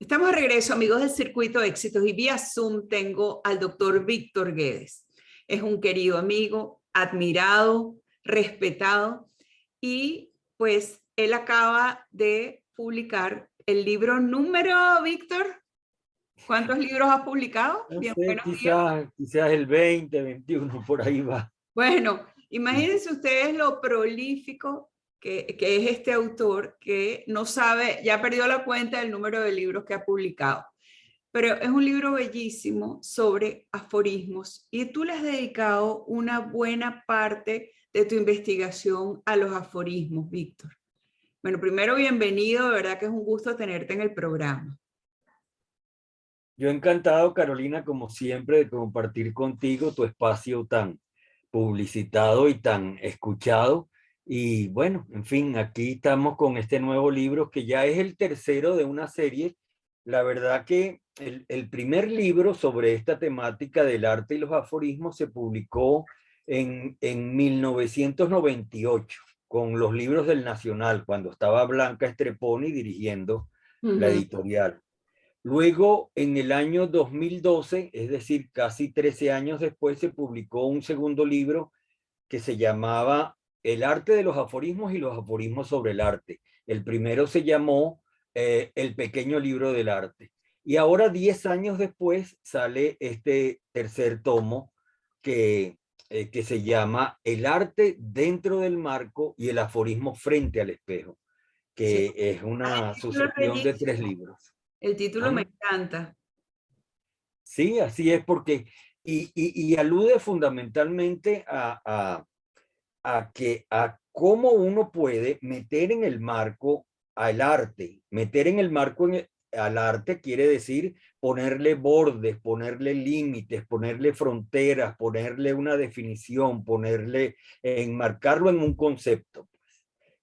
Estamos de regreso, amigos del Circuito de Éxitos, y vía Zoom tengo al doctor Víctor Guedes. Es un querido amigo, admirado, respetado, y pues él acaba de publicar el libro número, Víctor. ¿Cuántos libros has publicado? No Bien, sé, buenos días. quizás el 20, 21, por ahí va. Bueno, imagínense ustedes lo prolífico que es este autor que no sabe, ya perdió la cuenta del número de libros que ha publicado. Pero es un libro bellísimo sobre aforismos y tú le has dedicado una buena parte de tu investigación a los aforismos, Víctor. Bueno, primero bienvenido, de verdad que es un gusto tenerte en el programa. Yo encantado, Carolina, como siempre, de compartir contigo tu espacio tan publicitado y tan escuchado. Y bueno, en fin, aquí estamos con este nuevo libro que ya es el tercero de una serie. La verdad que el primer libro sobre esta temática del arte y los aforismos se publicó en 1998 con los libros del Nacional, cuando estaba Blanca Estreponi dirigiendo la Ujú. editorial. Luego, en el año 2012, es decir, casi 13 años después, se publicó un segundo libro que se llamaba El arte de los aforismos y los aforismos sobre el arte. El primero se llamó El pequeño libro del arte. Y ahora, 10 años después, sale este tercer tomo que se llama El arte dentro del marco y el aforismo frente al espejo, Sí. que es Ah, una el título es sucesión de 3 bellísimo. libros. El título me ¿Ah? encanta. Sí, así es, porque, y alude fundamentalmente a cómo uno puede meter en el marco al arte. Meter en el marco al arte quiere decir ponerle bordes, ponerle límites, ponerle fronteras, ponerle una definición, enmarcarlo en un concepto.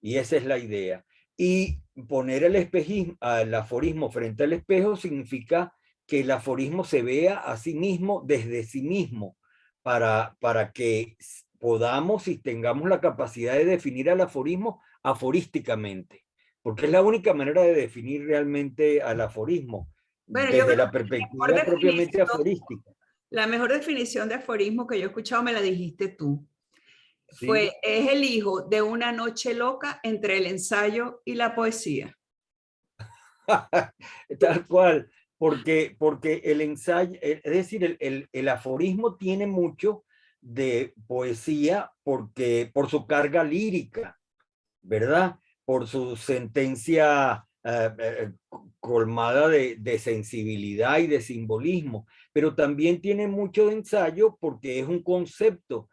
Y esa es la idea. Y poner el espejismo, el aforismo frente al espejo significa que el aforismo se vea a sí mismo desde sí mismo para que podamos y tengamos la capacidad de definir al aforismo aforísticamente, porque es la única manera de definir realmente al aforismo Bueno, yo desde creo la que perspectiva propiamente aforística. la mejor definición de aforismo que yo he escuchado me la dijiste tú. ¿Sí? Es el hijo de una noche loca entre el ensayo y la poesía. Tal cual, porque el ensayo, es decir, el aforismo tiene mucho de poesía por su carga lírica, ¿verdad? Por su sentencia colmada de sensibilidad y de simbolismo, pero también tiene mucho de ensayo porque es un concepto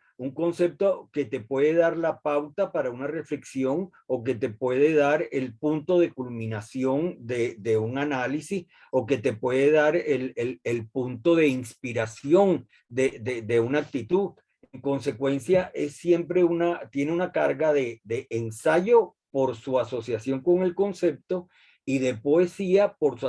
que te puede dar la pauta para una reflexión o que te puede dar el punto de culminación de un análisis o que te puede dar el punto de inspiración de una actitud. En consecuencia, es siempre tiene una carga de ensayo por su asociación con el concepto y de poesía por su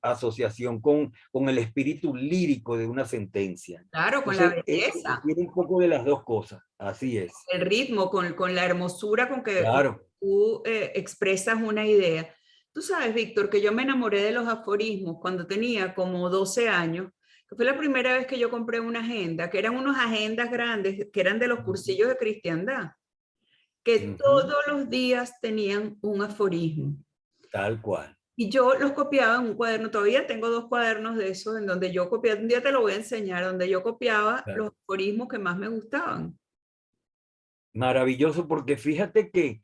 asociación con el espíritu lírico de una sentencia. Claro, con la Entonces, belleza, tiene un poco de las dos cosas, así es. el ritmo, con la hermosura con que Claro. tú expresas una idea. Tú sabes, Víctor, que yo me enamoré de los aforismos cuando tenía como 12 años, que fue la primera vez que yo compré una agenda, que eran unas agendas grandes, que eran de los cursillos de cristiandad, que Ujú. todos los días tenían un aforismo. Tal cual. Y yo los copiaba en un cuaderno, todavía tengo dos cuadernos de esos en donde yo copiaba, un día te lo voy a enseñar, donde yo copiaba Claro. los aforismos que más me gustaban. Maravilloso, porque fíjate que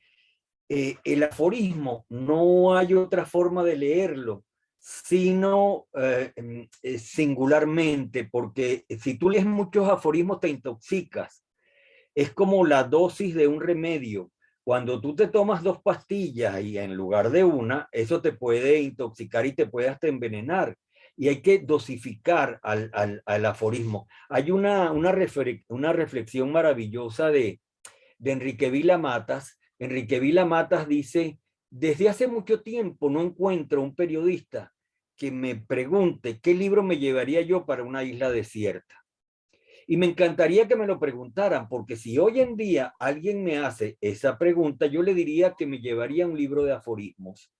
el aforismo no hay otra forma de leerlo, sino singularmente, porque si tú lees muchos aforismos te intoxicas. Es como la dosis de un remedio. Cuando tú te tomas 2 pastillas y en lugar de una, eso te puede intoxicar y te puede hasta envenenar. Y hay que dosificar al aforismo. Hay una reflexión maravillosa de Enrique Vila Matas. Enrique Vila Matas dice, desde hace mucho tiempo no encuentro un periodista que me pregunte qué libro me llevaría yo para una isla desierta. Y me encantaría que me lo preguntaran, porque si hoy en día alguien me hace esa pregunta, yo le diría que me llevaría un libro de aforismos,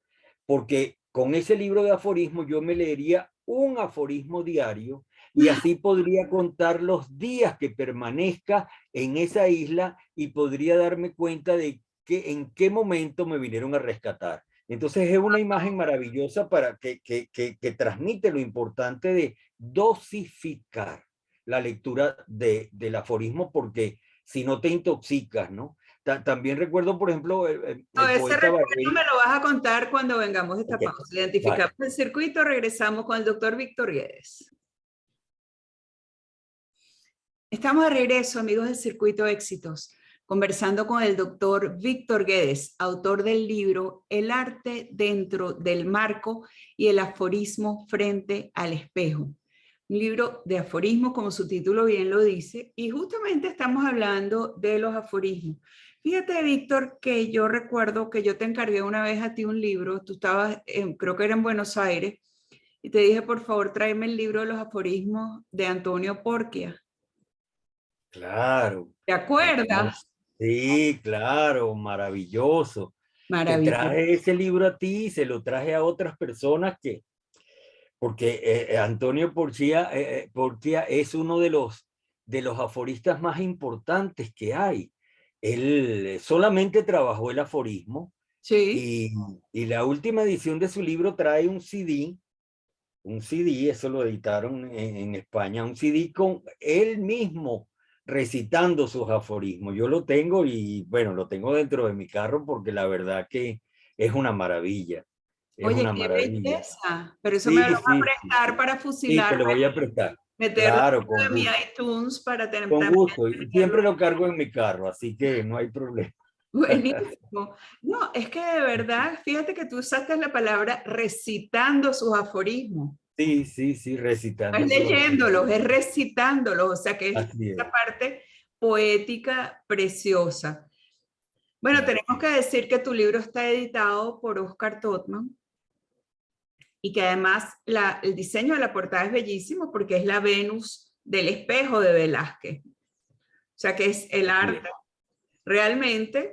porque con ese libro de aforismos yo me leería un aforismo diario y así podría contar los días que permanezca en esa isla y podría darme cuenta de que en qué momento me vinieron a rescatar. Entonces es una imagen maravillosa para que transmite lo importante de dosificar la lectura del aforismo, porque si no te intoxicas, ¿no? También recuerdo, por ejemplo, No, el ese poeta recuerdo me Barbey. lo vas a contar cuando vengamos a esta Ok, pausa. vale. Identificamos el circuito, regresamos con el doctor Víctor Guedes. Estamos de regreso, amigos del Circuito Éxitos, conversando con el doctor Víctor Guedes, autor del libro El arte dentro del marco y el aforismo frente al espejo. Un libro de aforismos, como su título bien lo dice, y justamente estamos hablando de los aforismos. Fíjate, Víctor, que yo recuerdo que yo te encargué una vez a ti un libro, tú estabas, creo que era en Buenos Aires, y te dije, por favor, tráeme el libro de los aforismos de Antonio Porquia. Claro. ¿Te Antonio, acuerdas? sí, claro, maravilloso. Te Maravilloso. traje ese libro a ti y se lo traje a otras personas porque Antonio Porcia es uno de los aforistas más importantes que hay. Él solamente trabajó el aforismo Sí. y, y la última edición de su libro trae un CD, eso lo editaron en España, un CD con él mismo recitando sus aforismos. Yo lo tengo y bueno, lo tengo dentro de mi carro porque la verdad que es una maravilla, es Oye, una qué maravilla. belleza. Pero eso me lo Sí, vas a sí, sí, prestar sí. para Sí, te fusilarme, lo voy a prestar. meterlo Claro, dentro de mi iTunes para con también gusto. Y tenerlo. siempre lo cargo en mi carro, así que no hay problema. Buenísimo. No, es que de verdad, fíjate que tú usaste la palabra recitando sus aforismos. Sí, sí, sí, No es recitando sus aforismos. leyéndolos, es recitándolos. O sea que es Así esa es. parte poética preciosa. Bueno, Sí, tenemos que sí. decir que tu libro está editado por Oscar Totman y que además el diseño de la portada es bellísimo porque es la Venus del espejo de Velázquez. O sea que es el Así es. arte realmente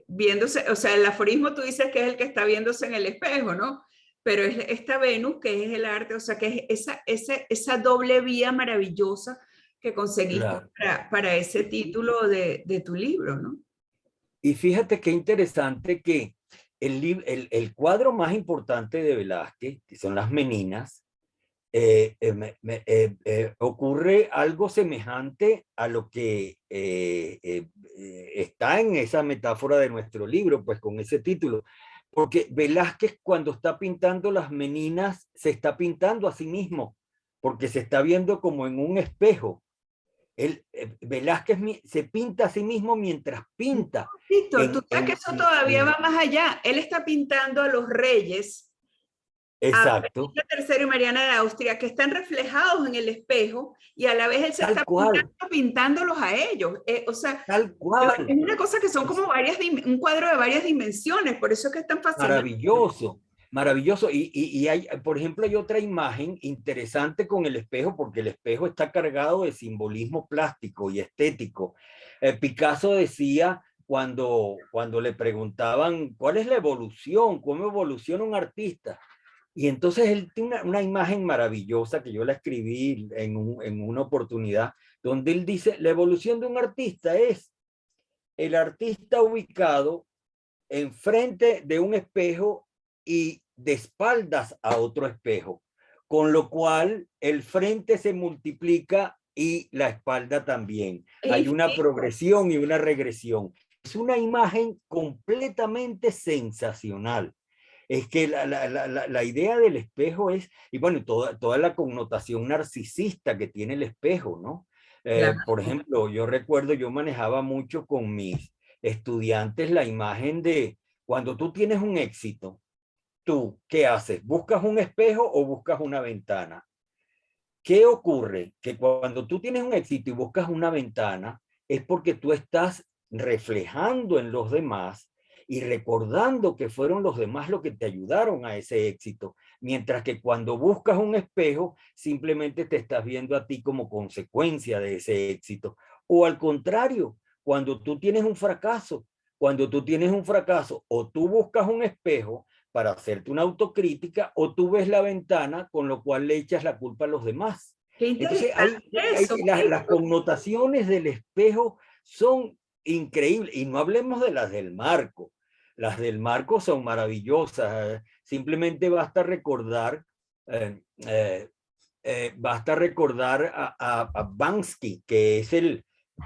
viéndose, o sea, el aforismo tú dices que es el que está viéndose en el espejo, ¿no? Pero es esta Venus que es el arte, o sea que es esa doble vía maravillosa que conseguiste Claro. para ese título de tu libro, ¿no? Y fíjate qué interesante que el cuadro más importante de Velázquez, que son las Meninas, ocurre algo semejante a lo que está en esa metáfora de nuestro libro, pues con ese título. Porque Velázquez cuando está pintando las Meninas se está pintando a sí mismo, porque se está viendo como en un espejo. Velázquez se pinta a sí mismo mientras pinta. Víctor, tú En, sabes que en, eso todavía en, va más allá. Él está pintando a los reyes, a exacto, Felipe III y Mariana de Austria, que están reflejados en el espejo y a la vez él se tal está cual, pintándolos a ellos. O sea, tal es cual. una cosa que son como un cuadro de varias dimensiones, por eso es que es tan fascinante. Maravilloso, maravilloso. Y hay, por ejemplo, hay otra imagen interesante con el espejo, porque el espejo está cargado de simbolismo plástico y estético. Picasso decía cuando le preguntaban cuál es la evolución, cómo evoluciona un artista. Y entonces él tiene una imagen maravillosa que yo la escribí en una oportunidad, donde él dice, la evolución de un artista es el artista ubicado enfrente de un espejo y de espaldas a otro espejo, con lo cual el frente se multiplica y la espalda también. Es Hay una infinito. progresión y una regresión. Es una imagen completamente sensacional. Es que la idea del espejo es, y bueno, toda la connotación narcisista que tiene el espejo, ¿no? Claro. Por ejemplo, yo recuerdo, yo manejaba mucho con mis estudiantes la imagen de cuando tú tienes un éxito, tú, ¿qué haces? ¿Buscas un espejo o buscas una ventana? ¿Qué ocurre? Que cuando tú tienes un éxito y buscas una ventana, es porque tú estás reflejando en los demás y recordando que fueron los demás los que te ayudaron a ese éxito. Mientras que cuando buscas un espejo, simplemente te estás viendo a ti como consecuencia de ese éxito. O al contrario, cuando tú tienes un fracaso, o tú buscas un espejo para hacerte una autocrítica, o tú ves la ventana, con lo cual le echas la culpa a los demás. Qué Entonces, interesante eso. las connotaciones del espejo son increíbles. Y no hablemos de las del marco. Las del marco son maravillosas. Simplemente eh, eh, basta recordar a Banksy, que es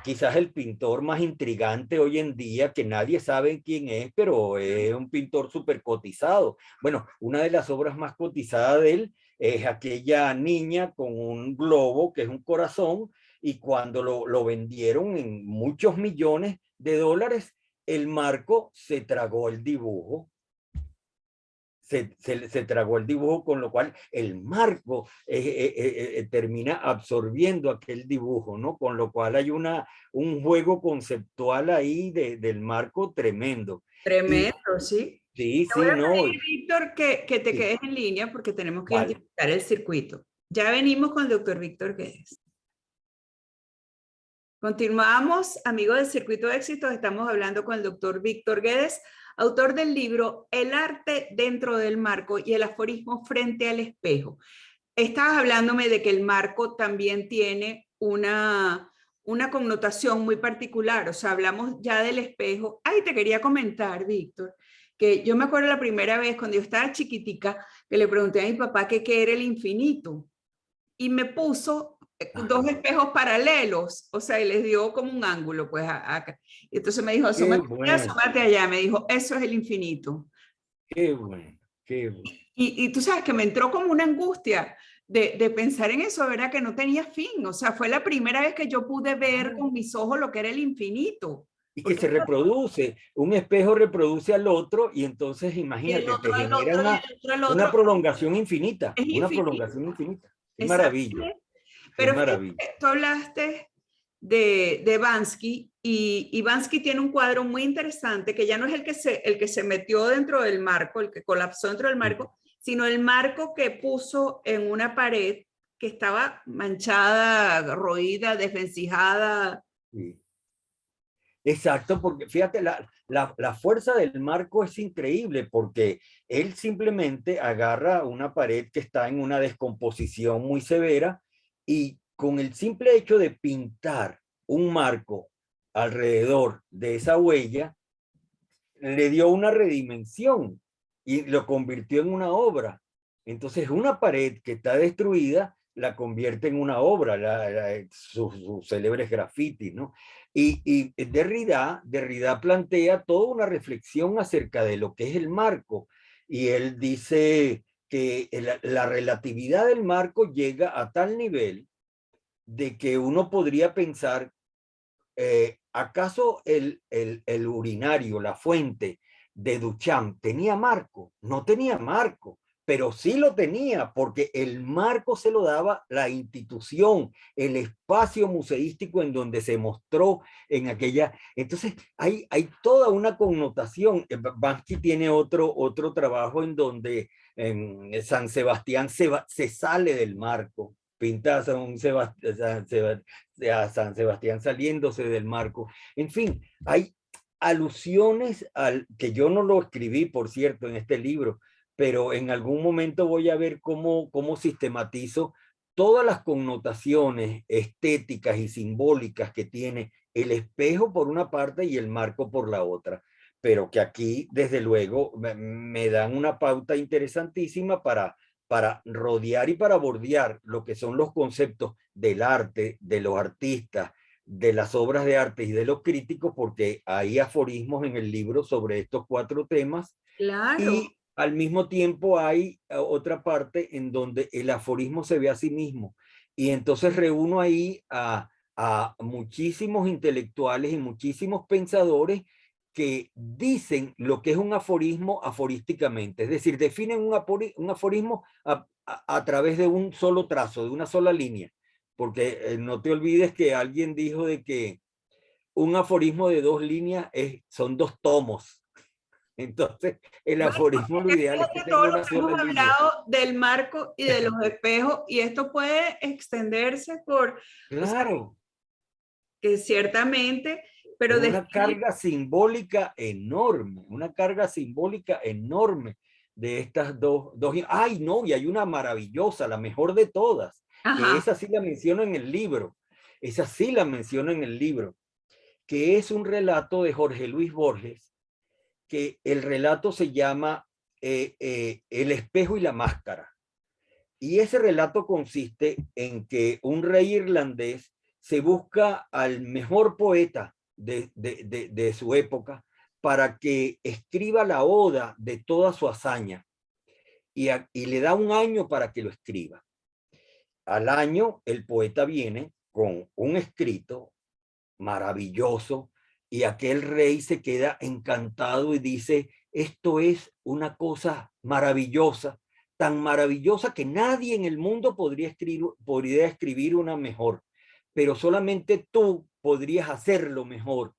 quizás el pintor más intrigante hoy en día, que nadie sabe quién es, pero es un pintor súper cotizado. Bueno, una de las obras más cotizadas de él es aquella niña con un globo que es un corazón, y cuando lo vendieron en muchos millones de dólares, el marco se tragó el dibujo. Se tragó el dibujo, con lo cual el marco termina absorbiendo aquel dibujo, ¿no? Con lo cual hay un juego conceptual ahí del marco tremendo. Y Tremendo, sí. sí, Te voy sí, a no. pedir, Víctor, que te Sí, quedes en línea porque tenemos que vale. identificar el circuito. Ya venimos con el doctor Víctor Guedes. Continuamos, amigos del Circuito de Éxitos. Estamos hablando con el doctor Víctor Guedes, autor del libro El arte dentro del marco y el aforismo frente al espejo. Estabas hablándome de que el marco también tiene una connotación muy particular, o sea, hablamos ya del espejo. Ay, te quería comentar, Víctor, que yo me acuerdo la primera vez cuando yo estaba chiquitica que le pregunté a mi papá que qué era el infinito y me puso dos Ajá. espejos paralelos, o sea, y les dio como un ángulo, pues acá. Y entonces me dijo, Qué asómate aquí, bueno, asómate allá, me dijo, eso es el infinito. qué bueno, qué bueno. Y tú sabes que me entró como una angustia de pensar en eso, ¿verdad? Que no tenía fin. O sea, fue la primera vez que yo pude ver Claro. con mis ojos lo que era el infinito. Y que Porque se reproduce, un espejo reproduce al otro, y entonces y el imagínate, te otro al genera otro y el otro al una otro prolongación infinita, es una infinito. prolongación infinita. Qué maravilla, Exactamente. qué Pero fíjate maravilla. que tú hablaste de Bansky y Bansky tiene un cuadro muy interesante que ya no es el que se metió dentro del marco, el que colapsó dentro del marco, sino el marco que puso en una pared que estaba manchada, roída, desvencijada. Sí. Exacto, porque fíjate, la fuerza del marco es increíble, porque él simplemente agarra una pared que está en una descomposición muy severa, y con el simple hecho de pintar un marco alrededor de esa huella, le dio una redimensión y lo convirtió en una obra. Entonces, una pared que está destruida la convierte en una obra, sus célebres grafitis, ¿no? Y Derrida plantea toda una reflexión acerca de lo que es el marco, y él dice que la relatividad del marco llega a tal nivel de que uno podría pensar, ¿acaso el urinario, la fuente de Duchamp tenía marco? No tenía marco, pero sí lo tenía, porque el marco se lo daba la institución, el espacio museístico en donde se mostró en aquella. Entonces, hay toda una connotación. Bansky tiene otro trabajo en donde San Sebastián se sale del marco, pinta a San Sebastián saliéndose del marco. En fin, hay alusiones que yo no lo escribí, por cierto, en este libro, pero en algún momento voy a ver cómo sistematizo todas las connotaciones estéticas y simbólicas que tiene el espejo por una parte y el marco por la otra, pero que aquí, desde luego, me dan una pauta interesantísima para rodear y para bordear lo que son los conceptos del arte, de los artistas, de las obras de arte y de los críticos, porque hay aforismos en el libro sobre estos cuatro temas, Claro. y al mismo tiempo hay otra parte en donde el aforismo se ve a sí mismo. Y entonces reúno ahí a muchísimos intelectuales y muchísimos pensadores que dicen lo que es un aforismo aforísticamente, es decir, definen un aforismo a través de un solo trazo, de una sola línea, porque no te olvides que alguien dijo de que un aforismo de dos líneas son dos tomos. Entonces, el Bueno, aforismo lo es que ideal es que fíjate tenga todo lo una que hemos sola línea. hablado del marco y de los espejos, y esto puede extenderse o sea, Claro, que ciertamente, es pero una definir carga simbólica enorme, una carga simbólica enorme. de estas dos. Ay, no, y hay una maravillosa, la mejor de todas, que Ajá. esa sí la menciono en el libro. Esa sí la menciono en el libro, que es un relato de Jorge Luis Borges, que el relato se llama El espejo y la máscara. Y ese relato consiste en que un rey irlandés se busca al mejor poeta de su época para que escriba la oda de toda su hazaña y le da un año para que lo escriba. Al año el poeta viene con un escrito maravilloso y aquel rey se queda encantado y dice, esto es una cosa maravillosa, tan maravillosa que nadie en el mundo podría escribir una mejor, pero solamente tú podrías hacerlo mejor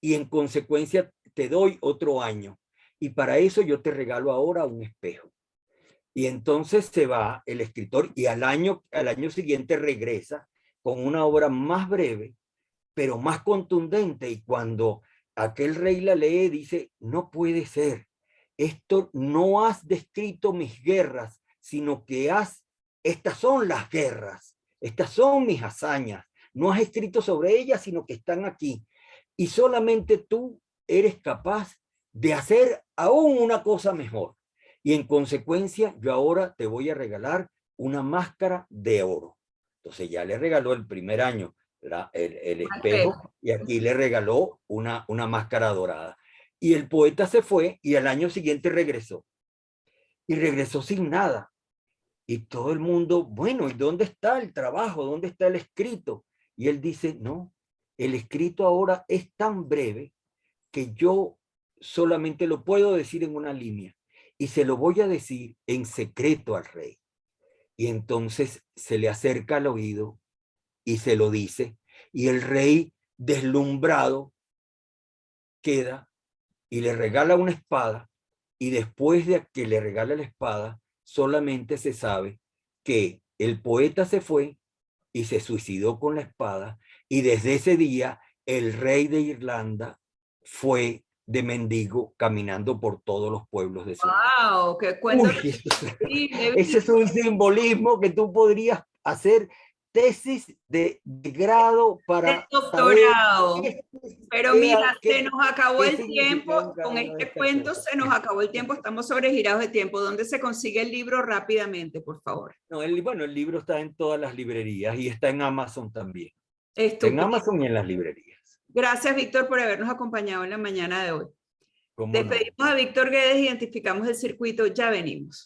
y en consecuencia te doy otro año y para eso yo te regalo ahora un espejo. Y entonces se va el escritor y al año siguiente regresa con una obra más breve, pero más contundente. Y cuando aquel rey la lee, dice, no puede ser. Esto no has descrito mis guerras, sino que estas son las guerras, estas son mis hazañas. No has escrito sobre ellas, sino que están aquí. Y solamente tú eres capaz de hacer aún una cosa mejor. Y en consecuencia, yo ahora te voy a regalar una máscara de oro. Entonces ya le regaló el primer año el espejo y aquí le regaló una máscara dorada. Y el poeta se fue y al año siguiente regresó. Y regresó sin nada. Y todo el mundo, bueno, ¿y dónde está el trabajo? ¿Dónde está el escrito? Y él dice, no, el escrito ahora es tan breve que yo solamente lo puedo decir en una línea y se lo voy a decir en secreto al rey. Y entonces se le acerca al oído y se lo dice y el rey deslumbrado queda y le regala una espada y después de que le regala la espada solamente se sabe que el poeta se fue y se suicidó con la espada y desde ese día el rey de Irlanda fue de mendigo caminando por todos los pueblos de su reino. Wow, qué cuento. Uy, Increíble, ese es un simbolismo que tú podrías hacer tesis de grado de para saber doctorado. Pero mira, se nos acabó qué el significaban tiempo. cada Con una de este estas cuento cosas. se nos acabó el tiempo. Estamos sobregirados de tiempo. ¿Dónde se consigue el libro rápidamente, por favor? No, bueno, el libro está en todas las librerías y está en Amazon también. Está en Estupendo. Amazon y en las librerías. Gracias, Víctor, por habernos acompañado en la mañana de hoy. ¿Cómo no? Despedimos a Víctor Guedes, identificamos el circuito, ya venimos.